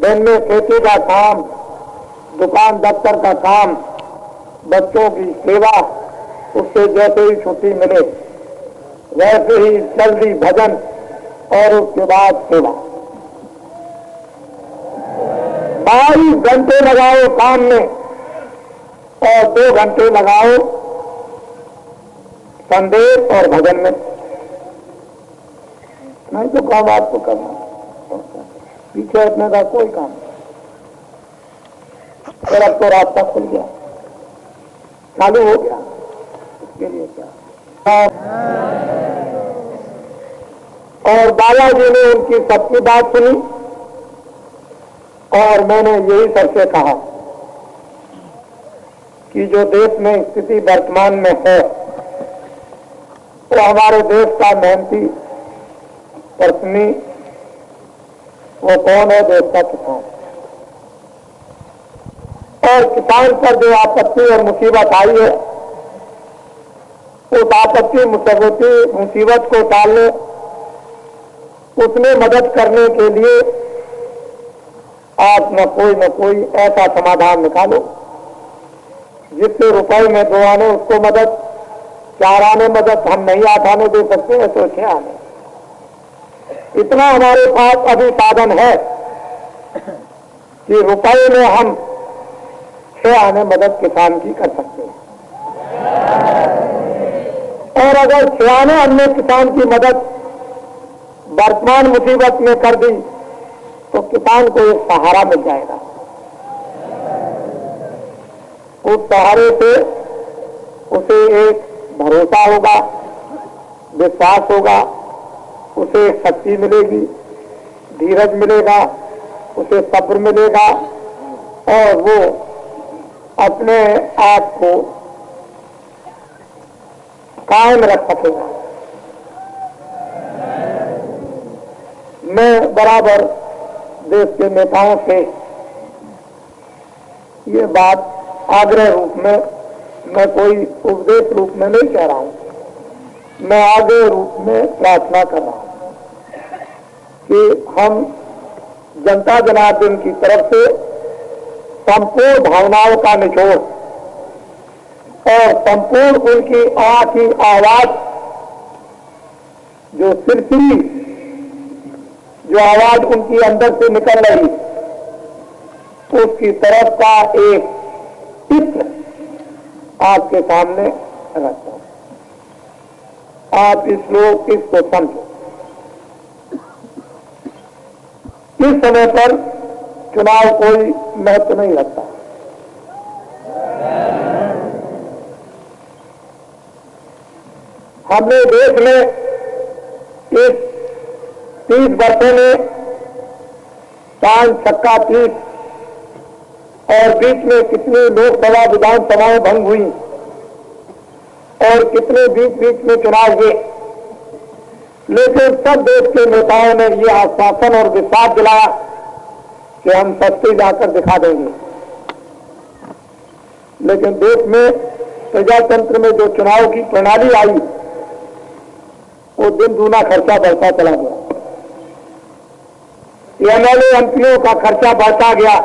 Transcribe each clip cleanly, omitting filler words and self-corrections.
दिन में खेती का काम, दुकान दफ्तर का काम, बच्चों की सेवा, उससे जैसे ही छुट्टी मिले वैसे ही जल्दी भजन और उसके बाद सेवा। 22 घंटे लगाओ काम में और 2 घंटे लगाओ संदेश और भजन में। नहीं तो काम आपको करना, पीछे हटने का कोई काम नहीं। और अब तो रास्ता खुल गया, चालू हो गया, इसके लिए क्या। और बालाजी ने उनकी सबकी बात सुनी और मैंने यही सबसे कहा कि जो देश में स्थिति वर्तमान में है तो हमारे देश का मेहनती पर्सनी वो कौन है? देश का किसान। और किसान पर जो आपत्ति और मुसीबत आई है उस आपत्ति मुसीबत को टालने, उसमें मदद करने के लिए आप न कोई ऐसा समाधान निकालो जिससे रुपए में 2 आने उसको मदद, 4 आने मदद। हम नहीं 8 आने दे सकते हैं तो 6 आने। इतना हमारे पास अभी साधन है कि रुपए में हम 6 आने मदद किसान की कर सकते हैं। और अगर 6 आने हमने किसान की मदद वर्तमान मुसीबत में कर दी तो किसान को एक सहारा मिल जाएगा। उस सहारे से उसे एक भरोसा होगा, विश्वास होगा, उसे शक्ति मिलेगी, धीरज मिलेगा, उसे सब्र मिलेगा और वो अपने आप को कायम रख सकेगा। मैं बराबर देश के नेताओं से ये बात आग्रह रूप में, मैं कोई उपदेश रूप में नहीं कह रहा हूं, मैं आग्रह रूप में प्रार्थना कर रहा हूं कि हम जनता जनार्दन की तरफ से संपूर्ण भावनाओं का निचोड़ और संपूर्ण उनकी की आवाज, जो सिरसिरी जो आवाज उनकी अंदर से निकल रही, उसकी तरफ का एक चित्र आपके सामने रखता हूं। आप इसको समझो। इस समय पर चुनाव कोई महत्व नहीं रखता। हमने देश में इस 30 वर्षों में 5 छक्का 30 और बीच में कितनी लोकसभा विधानसभाएं भंग हुई और कितने बीच में चुनाव हुए, लेकिन सब देश के नेताओं ने ये आश्वासन और विश्वास दिलाया कि हम सत्य जाकर दिखा देंगे। लेकिन देश में प्रजातंत्र में जो चुनाव की प्रणाली आई वो दिन दूना खर्चा बढ़ता चला गया। एमएलए एमपीओ का खर्चा बढ़ता गया,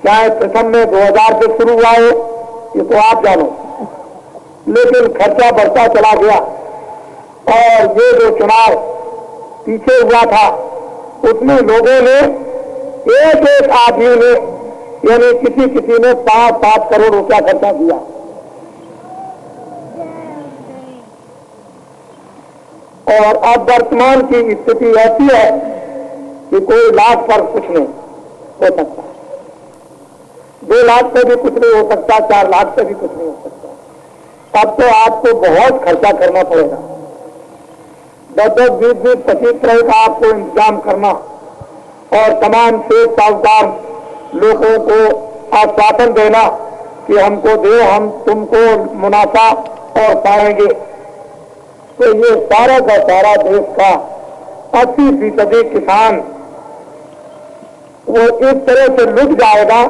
चाहे प्रथम में 2000 से शुरू हुआ हो, ये तो आप जानो, लेकिन खर्चा बढ़ता चला गया। और ये जो चुनाव पीछे हुआ था उसमें लोगों ने एक आदमी ने, यानी किसी ने 5-5 करोड़ रुपया खर्चा किया। और अब वर्तमान की स्थिति ऐसी है कि कोई लाख पर कुछ नहीं हो सकता, 2 लाख से भी कुछ नहीं हो सकता, 4 लाख से भी कुछ नहीं हो सकता। अब तो आपको बहुत खर्चा करना पड़ेगा, 10-10, 20-20, 25 तरह का आपको इंतजाम करना और तमाम शेख साहूकार लोगों को आश्वासन देना कि हमको दे, हम तुमको मुनाफा और पाएंगे। तो ये सारा का सारा देश का 80% किसान वो इस तरह से लुट जाएगा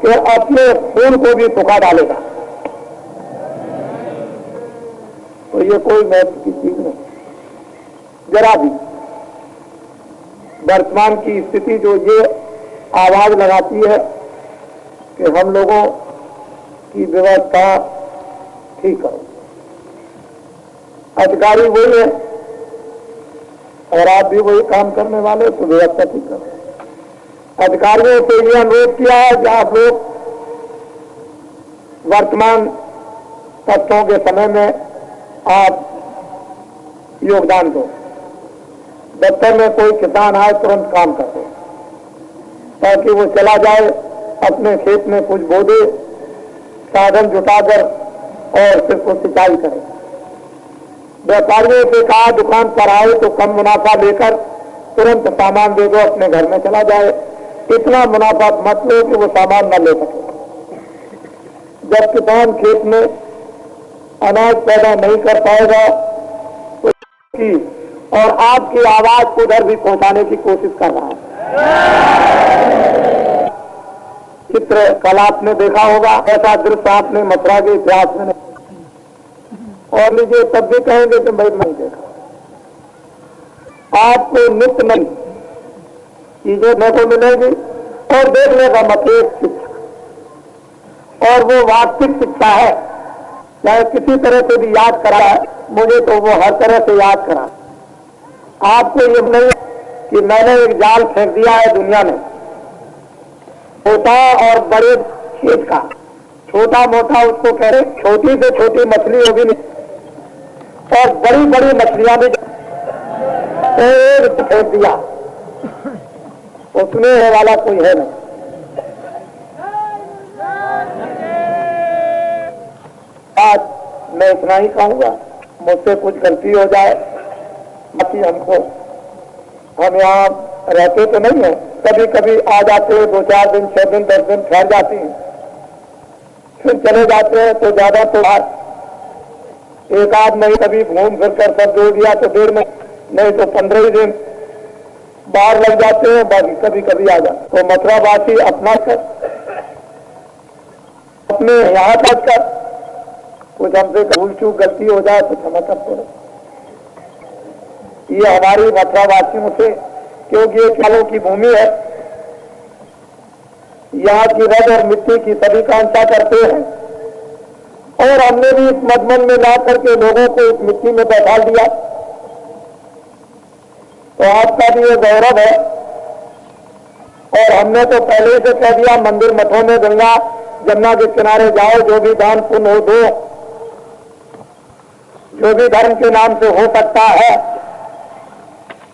कि अपने खून को भी फुका डालेगा। तो ये कोई महत्व की चीज नहीं, जरा भी। वर्तमान की स्थिति जो ये आवाज लगाती है कि हम लोगों की व्यवस्था ठीक करो। अधिकारी वही है और आप भी वही काम करने वाले, तो व्यवस्था ठीक करो। अधिकारियों से ये अनुरोध किया है कि आप लोग वर्तमान तत्वों के समय में आप योगदान दो। दफ्तर में कोई किसान आए तुरंत काम कर दो, ताकि वो चला जाए अपने खेत में कुछ बो दे, साधन जुटाकर और फिर कुछ सिंचाई करे। व्यापारियों से कहा दुकान पर आए तो कम मुनाफा लेकर तुरंत सामान दे दो, अपने घर में चला जाए। इतना मुनाफा मत लो कि वो सामान न ले सके। जब किसान खेत में अनाज पैदा नहीं कर पाएगा तो और आपकी आवाज उधर भी पहुंचाने की कोशिश कर रहा है। चित्र कला आपने देखा होगा, ऐसा दृश्य आपने मथुरा के इतिहास में नहीं। और लीजिए तब भी कहेंगे कि भाई नहीं देखा। आपको नित्य नहीं चीजें देखने को मिलेगी और देखने का मतलब शिक्षा, और वो वास्तविक शिक्षा है। चाहे किसी तरह से भी याद करा, मुझे तो वो हर तरह से याद करा। आपको ये नहीं कि मैंने एक जाल फेंक दिया है दुनिया में, छोटा और बड़े खेत का। छोटा मोटा उसको कह रहे, छोटी से छोटी मछली होगी नहीं और बड़ी बड़ी मछलियां भी एक फेंक दिया, उसमें है वाला कोई है नहीं। आज मैं इतना ही कहूंगा, मुझसे कुछ गलती हो जाए बाकी हम यहाँ रहते तो नहीं है, कभी कभी आ जाते हैं, 2-4 दिन 6 दिन 10 दिन ठहर जाते हैं, फिर चले जाते हैं। तो ज्यादा तो एक आध नहीं, कभी घूम फिर कर सब जोड़ दिया तो 1.5 महीने, नहीं तो 15 ही दिन बाहर लग जाते हैं। बाकी कभी कभी आ जाते। तो मथुरा वासी अपना कर, अपने यहाँ तक कर, कुछ हमसे भूल चूक गलती हो जाए तो क्षमा कर दो। ये हमारी मथुरा वासियों से, क्योंकि ये फलों की भूमि है, यहाँ की रग और मिट्टी की सभी कांक्षा करते हैं, और हमने भी इस मधमन में ला करके लोगों को इस मिट्टी में बैठा दिया। तो आपका भी ये गौरव है। और हमने तो पहले ही से कह दिया, मंदिर मठों में गंगा जमुना के किनारे जाओ, जो भी दान पुण्य हो दो, जो भी धर्म के नाम से हो सकता है।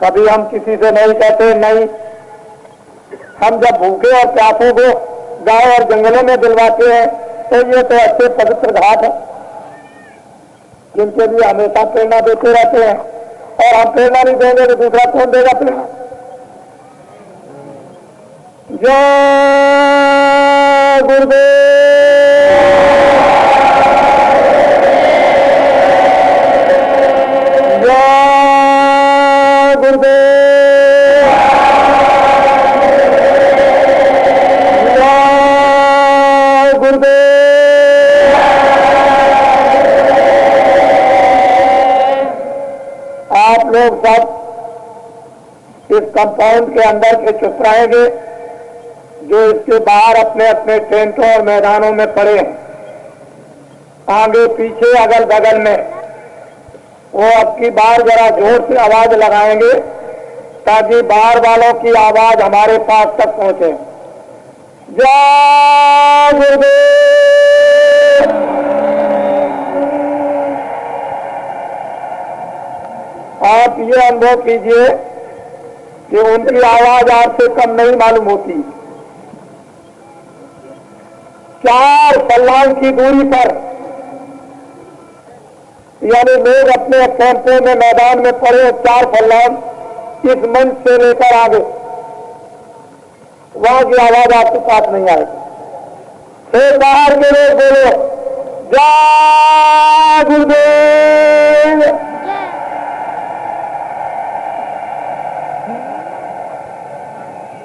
कभी हम किसी से नहीं कहते नहीं। हम जब भूखे और प्यासों को गांव और जंगलों में दिलवाते हैं तो ये तो अच्छे पवित्र घाट है, जिनके लिए हमेशा प्रेरणा देते रहते हैं। और हम प्रेरणा नहीं देंगे तो दूसरा कौन देगा प्रेरणा? जय गुरुदेव। आप लोग सब इस कंपाउंड के अंदर के चुप रहेंगे, जो इसके बाहर अपने अपने टेंटों और मैदानों में पड़े हैं, आगे पीछे अगल बगल में, वो अब की बार जरा जोर से आवाज लगाएंगे ताकि बाहर वालों की आवाज हमारे पास तक पहुंचे। जय गुरुदेव। आप ये अनुभव कीजिए कि उनकी आवाज आपसे कम नहीं मालूम होती। 4 फरलांग की दूरी पर, यानी लोग अपने कैंपों में मैदान में पड़े 4 फरलांग इस मंच से लेकर आगे, वहां की आवाज आपके पास नहीं आएगी। फिर बाहर के लोग बोलो जय गुरुदेव।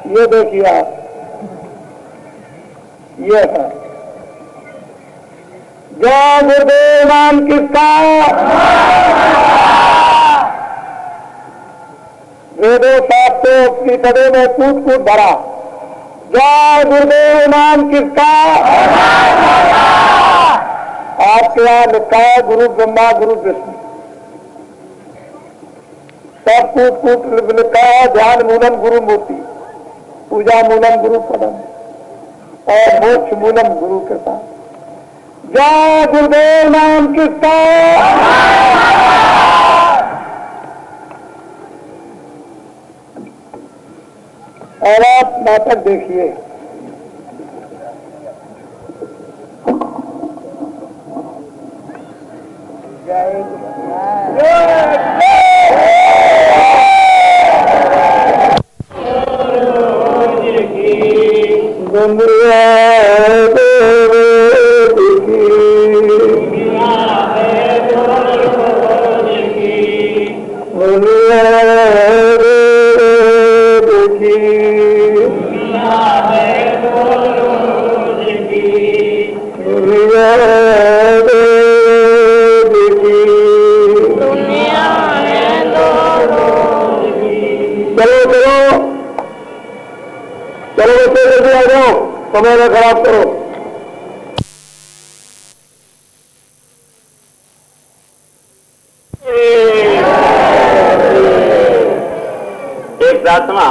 ये देखिए आप, ये है जय गुरुदेव। नाम किसका? वेदों शास्त्रों उपनिषदों में कूट कूट भरा जय गुरुदेव नाम किसका? आपके यहाँ लिखा है गुरु ब्रह्मा गुरु विष्णु, सब कूट कूट लिखा है ध्यान मूलम गुरु मूर्ति, पूजा मूलम गुरु पदम और मोक्ष मूलम गुरु कृपा। जय गुरुदेव नाम किसका? और आप नाटक देखिए, समय न खराब करो। एक प्रार्थना